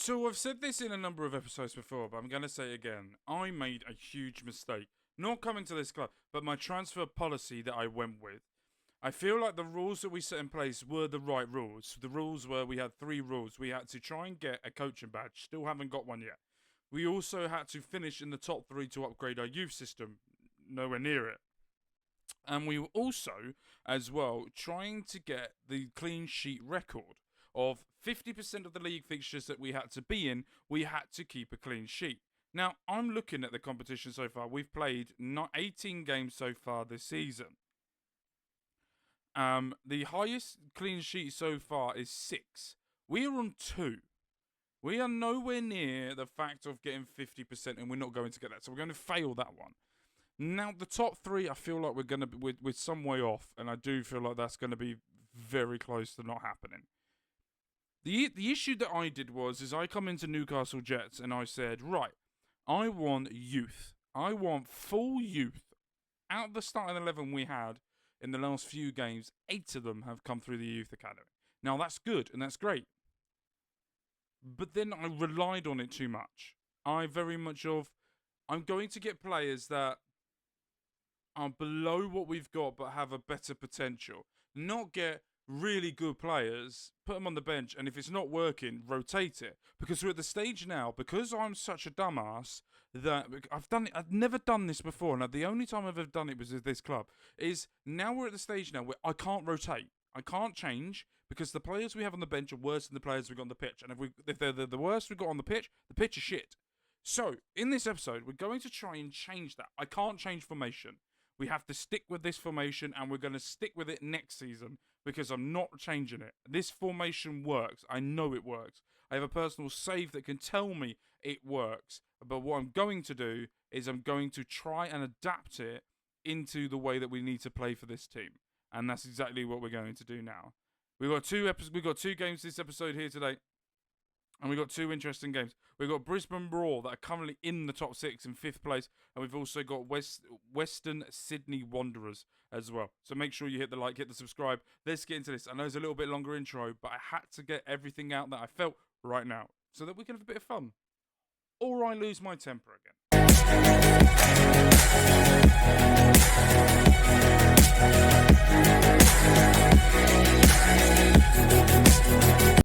So I've said this in a number of episodes before, but I'm going to say it again. I made a huge mistake. Not coming to this club, but my transfer policy that I went with. I feel like the rules that we set in place were the right rules. The rules were we had 3 rules. We had to try and get a coaching badge. Still haven't got one yet. We also had to finish in the top 3 to upgrade our youth system. Nowhere near it. And we were also, as well, trying to get the clean sheet record of 50% of the league fixtures that we had to be in, we had to keep a clean sheet. Now, I'm looking at the competition so far. We've played 18 games so far this season. The highest clean sheet so far is 6. We are on 2. We are nowhere near the fact of getting 50%, and we're not going to get that. So we're going to fail that one. Now, the top 3, I feel like we're going to be with some way off, and I do feel like that's going to be very close to not happening. The issue that I did is I come into Newcastle Jets and I said, right, I want youth. I want full youth. Out of the starting 11 we had in the last few games, 8 of them have come through the youth academy. Now, that's good and that's great. But then I relied on it too much. I'm going to get players that are below what we've got but have a better potential. Not get really good players, put them on the bench, and if it's not working, rotate it. Because we're at the stage now, because I'm such a dumbass, that I've never done this before, and the only time I've ever done it was with this club, is now we're at the stage now where I can't rotate. I can't change, because the players we have on the bench are worse than the players we got on the pitch. And if they're the worst we got on the pitch is shit. So, in this episode, we're going to try and change that. I can't change formation. We have to stick with this formation, and we're going to stick with it next season because I'm not changing it. This formation works. I know it works. I have a personal save that can tell me it works. But what I'm going to do is I'm going to try and adapt it into the way that we need to play for this team. And that's exactly what we're going to do now. We've got 2 games this episode here today. And we've got 2 interesting games. We've got Brisbane Roar that are currently in the top 6 in 5th place. And we've also got Western Sydney Wanderers as well. So make sure you hit the like, hit the subscribe. Let's get into this. I know it's a little bit longer intro, but I had to get everything out that I felt right now so that we can have a bit of fun. Or I lose my temper again.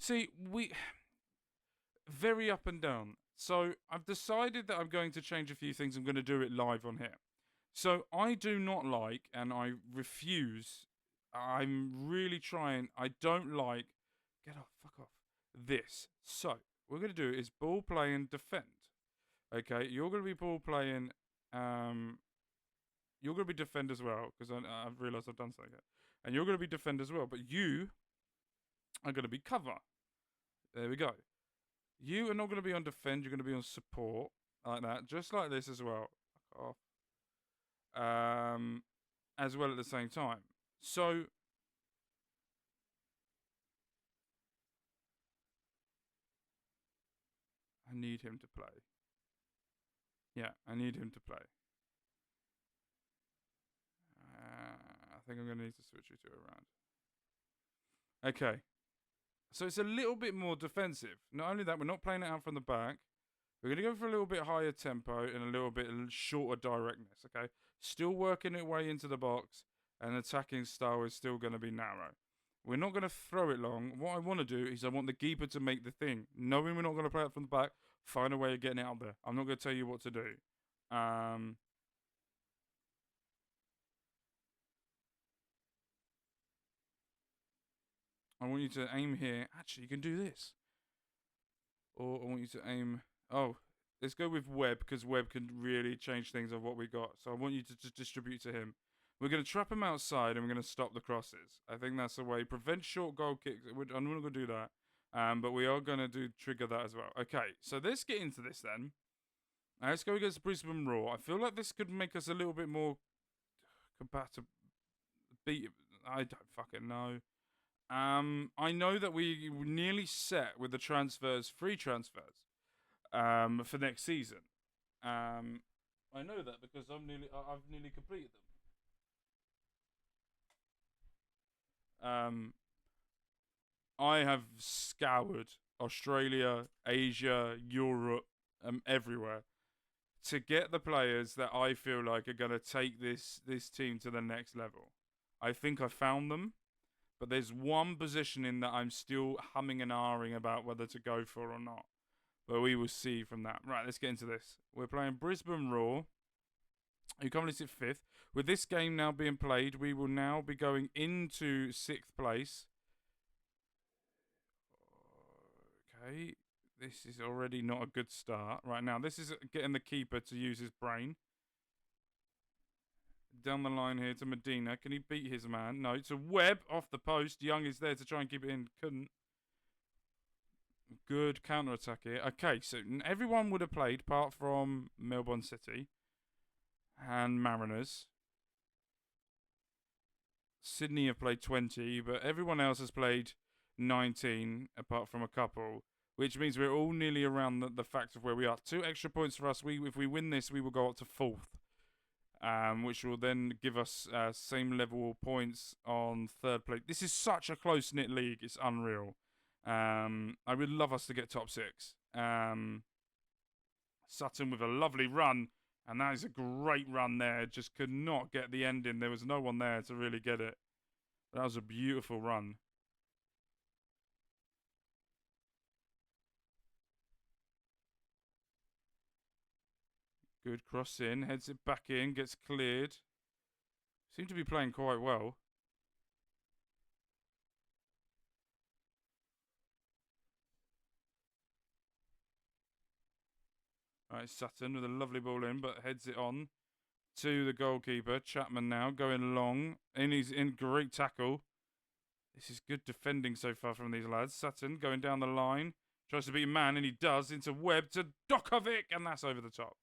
See, very up and down. So I've decided that I'm going to change a few things. I'm going to do it live on here. So I do not like, and I refuse, I'm really trying, I don't like, get off, fuck off, this. So what we're going to do is ball play and defend. Okay, you're going to be ball playing, you're going to be defend as well, because I've realised I've done something here. And you're going to be defend as well, but you are going to be cover. There we go. You are not going to be on defend, you're going to be on support, like that, just like this as well. Fuck off. As well at the same time. So, I need him to play. Yeah, I need him to play. I think I'm going to need to switch you two around. Okay. So it's a little bit more defensive. Not only that, we're not playing it out from the back. We're going to go for a little bit higher tempo and a little bit shorter directness, okay? Still working it way into the box, and attacking style is still going to be narrow. We're not going to throw it long. What I want to do is I want the keeper to make the thing. Knowing we're not going to play it from the back, find a way of getting it out there. I'm not going to tell you what to do. I want you to aim here. Actually, you can do this. Or I want you to aim... Oh, let's go with Webb, because Webb can really change things of what we got. So I want you to just distribute to him. We're going to trap him outside, and we're going to stop the crosses. I think that's the way. Prevent short goal kicks. I'm not going to do that. But we are going to trigger that as well. Okay, so let's get into this then. Let's go against Brisbane Roar. I feel like this could make us a little bit more compatible. I don't fucking know. I know that we nearly set with the transfers, free transfers, for next season. I know that because I've nearly completed them. I have scoured Australia, Asia, Europe, everywhere, to get the players that I feel like are going to take this team to the next level. I think I found them, but there's one positioning that I'm still humming and ahhing about whether to go for or not. But we will see from that. Right, let's get into this. We're playing Brisbane Roar, who currently sit 5th. With this game now being played, we will now be going into 6th place. Okay, this is already not a good start. Right now, this is getting the keeper to use his brain. Down the line here to Medina. Can he beat his man? No, it's a Webb off the post. Young is there to try and keep it in. Couldn't. Good counter-attack here. Okay, so everyone would have played apart from Melbourne City and Mariners. Sydney have played 20, but everyone else has played 19 apart from a couple, which means we're all nearly around the fact of where we are. 2 extra points for us. If we win this, we will go up to 4th, which will then give us same level points on 3rd place. This is such a close-knit league. It's unreal. I would love us to get top 6. Sutton with a lovely run, and that is a great run there. Just could not get the ending. There was no one there to really get it. That was a beautiful run. Good cross in, heads it back in, gets cleared. Seem to be playing quite well. Right, Sutton with a lovely ball in, but heads it on to the goalkeeper. Chapman now going long. He's in great tackle. This is good defending so far from these lads. Sutton going down the line. Tries to beat a man, and he does. Into Webb to Dokovic, and that's over the top.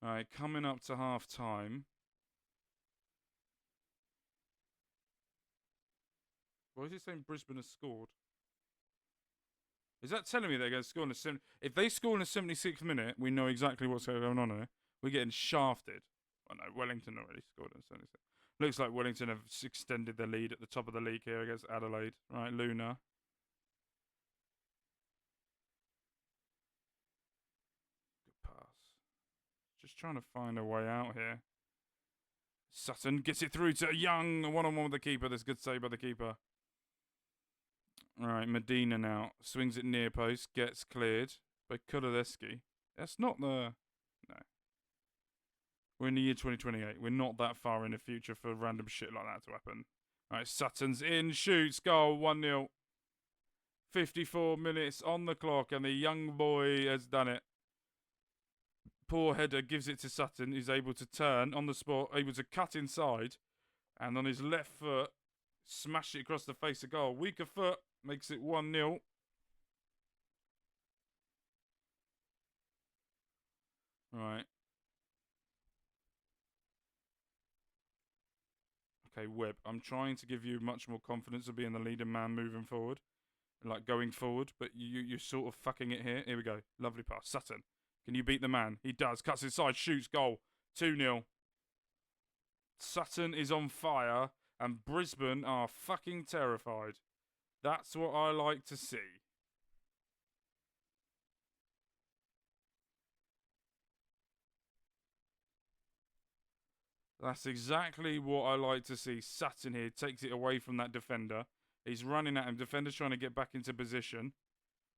All right, coming up to half time. Why is it saying Brisbane has scored? Is that telling me they're going to score in the 70? If they score in the 76th minute, we know exactly what's going on here. We're getting shafted. Oh no, Wellington already scored in the 76th. Looks like Wellington have extended their lead at the top of the league here against Adelaide. Right, Luna. Good pass. Just trying to find a way out here. Sutton gets it through to Young. A one-on-one with the keeper. That's good save by the keeper. Right, Medina now. Swings it near post. Gets cleared by Kuledeski. That's not the... No. We're in the year 2028. We're not that far in the future for random shit like that to happen. Right, Sutton's in. Shoots. Goal. 1-0. 54 minutes on the clock, and the young boy has done it. Poor header gives it to Sutton. He's able to turn on the spot, able to cut inside, and on his left foot, smash it across the face of goal. Weaker foot makes it 1-0. Right. Okay, Webb. I'm trying to give you much more confidence of being the leading man moving forward, like going forward, but you're sort of fucking it here. Here we go. Lovely pass. Sutton. Can you beat the man? He does. Cuts inside, shoots, goal. 2-0. Sutton is on fire, and Brisbane are fucking terrified. That's what I like to see. That's exactly what I like to see. Sutton here takes it away from that defender. He's running at him. Defender's trying to get back into position.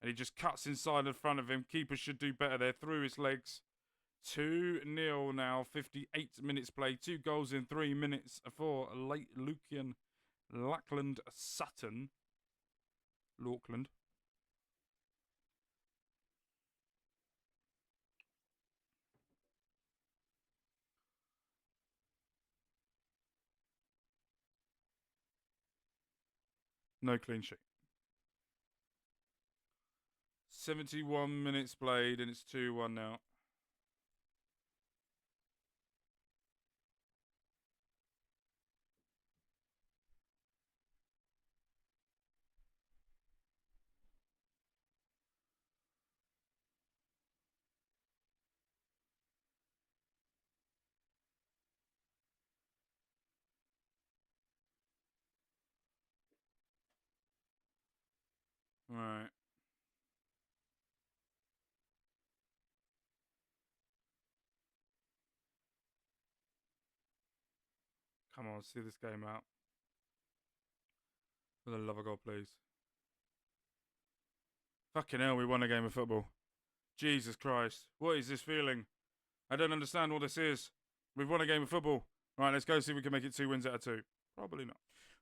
And he just cuts inside in front of him. Keeper should do better there. Through his legs. 2-0 now. 58 minutes played. 2 goals in 3 minutes for Lucian Lackland Sutton. Lauckland. No clean sheet. 71 minutes played, and it's 2-1 now. Right. Come on, see this game out. For the love of God, please. Fucking hell, we won a game of football. Jesus Christ. What is this feeling? I don't understand what this is. We've won a game of football. Right, let's go see if we can make it 2 wins out of 2. Probably not.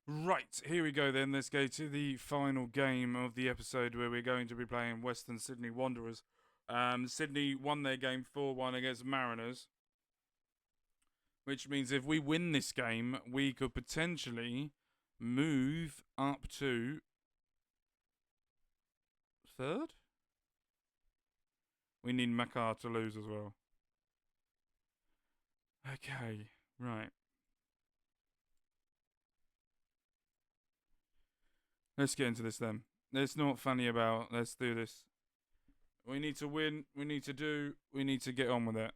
Right, here we go then. Let's go to the final game of the episode where we're going to be playing Western Sydney Wanderers. Sydney won their game 4-1 against Mariners. Which means if we win this game, we could potentially move up to 3rd? We need Makar to lose as well. Okay, right. Let's get into this then. Let's not funny about. Let's do this. We need to win. We need to get on with it.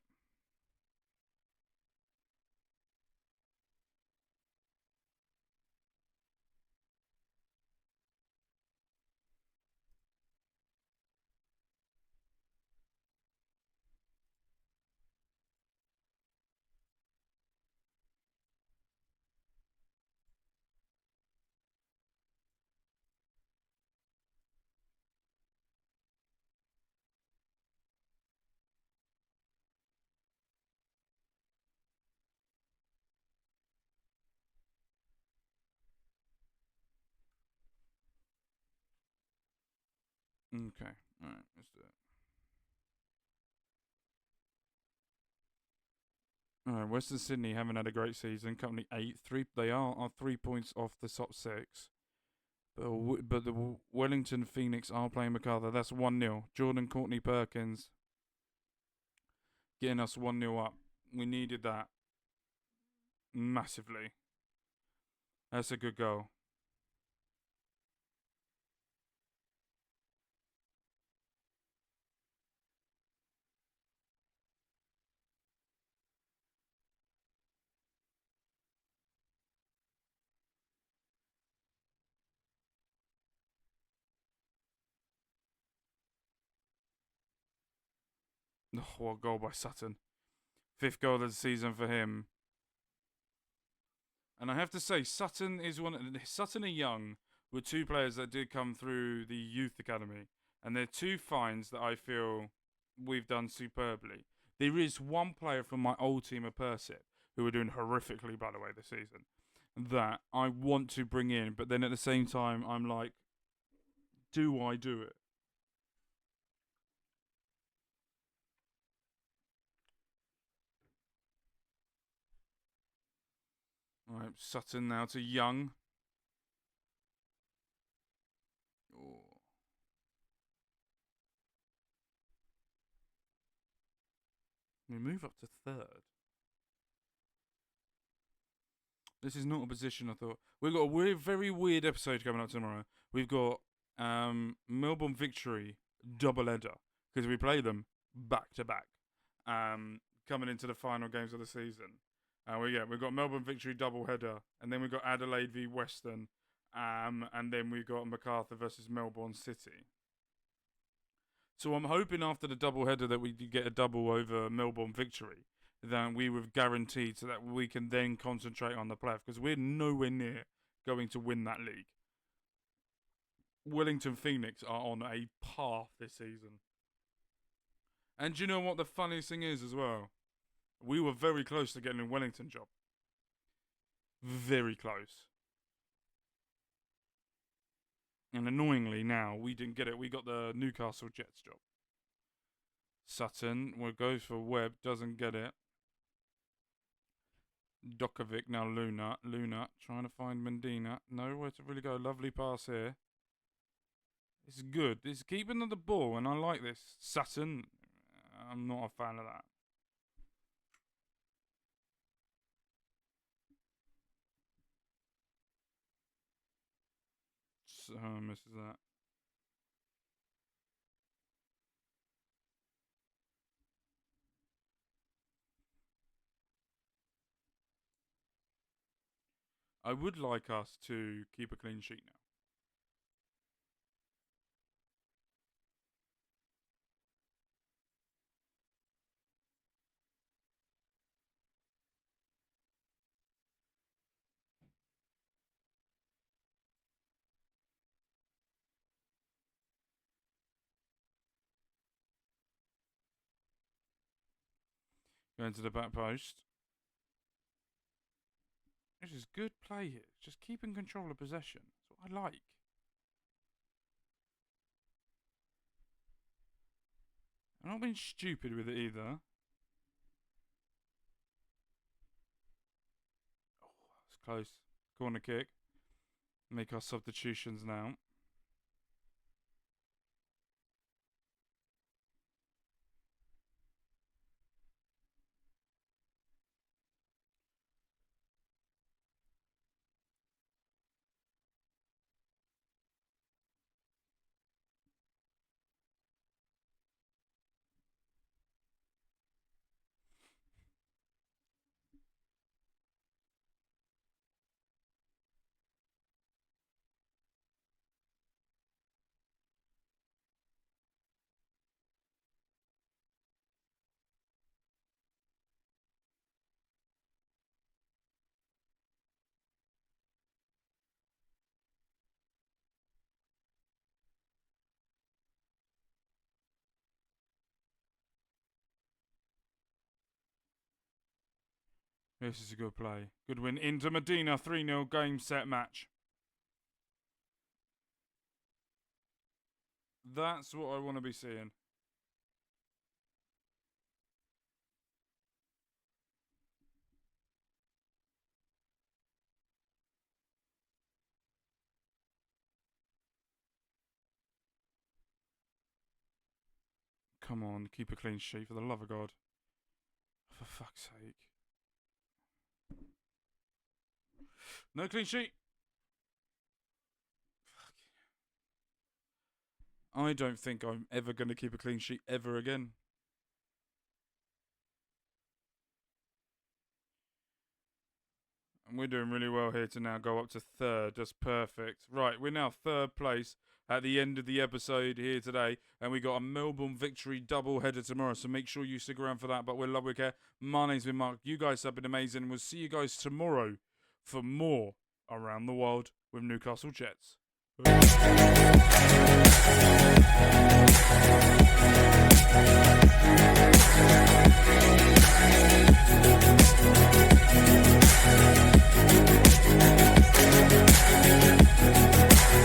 Okay. Alright, let's do it. Alright, Western Sydney haven't had a great season. Currently 8. They are 3 points off the top 6. But the Wellington Phoenix are playing MacArthur. That's 1-0. Jordan Courtney Perkins getting us 1-0 up. We needed that massively. That's a good goal. Oh, what a goal by Sutton. 5th goal of the season for him. And I have to say, Sutton and Young were 2 players that did come through the youth academy. And they're 2 finds that I feel we've done superbly. There is 1 player from my old team of Persip, who are doing horrifically, by the way, this season, that I want to bring in. But then at the same time, I'm like, do I do it? All right, Sutton now to Young. Oh. We move up to 3rd. This is not a position I thought. We've got a very weird episode coming up tomorrow. We've got Melbourne Victory double header because we play them back to back. Coming into the final games of the season. We've got Melbourne Victory double header, and then we've got Adelaide v Western, and then we've got MacArthur versus Melbourne City. So I'm hoping after the double header that we get a double over Melbourne Victory, then we were guaranteed so that we can then concentrate on the playoff because we're nowhere near going to win that league. Wellington Phoenix are on a path this season. And do you know what the funniest thing is as well? We were very close to getting a Wellington job. Very close. And annoyingly now, we didn't get it. We got the Newcastle Jets job. Sutton goes for Webb, doesn't get it. Dokovic, now Luna. Luna trying to find Mendina. Nowhere to really go. Lovely pass here. It's good. It's keeping the ball, and I like this. Sutton, I'm not a fan of that. So misses that. I would like us to keep a clean sheet now. Going to the back post. This is good play here. Just keeping control of possession. That's what I like. I'm not being stupid with it either. Oh, that's close. Corner kick. Make our substitutions now. This is a good play. Good win. Inter Medina, 3-0 game set match. That's what I want to be seeing. Come on, keep a clean sheet for the love of God. For fuck's sake. No clean sheet. I don't think I'm ever going to keep a clean sheet ever again. And we're doing really well here to now go up to third. Just perfect. Right, we're now third place at the end of the episode here today. And we got a Melbourne victory double header tomorrow. So make sure you stick around for that. But we're Ludwig here. My name's been Mark. You guys have been amazing. We'll see you guys tomorrow for more Around the World with Newcastle Jets. Bye.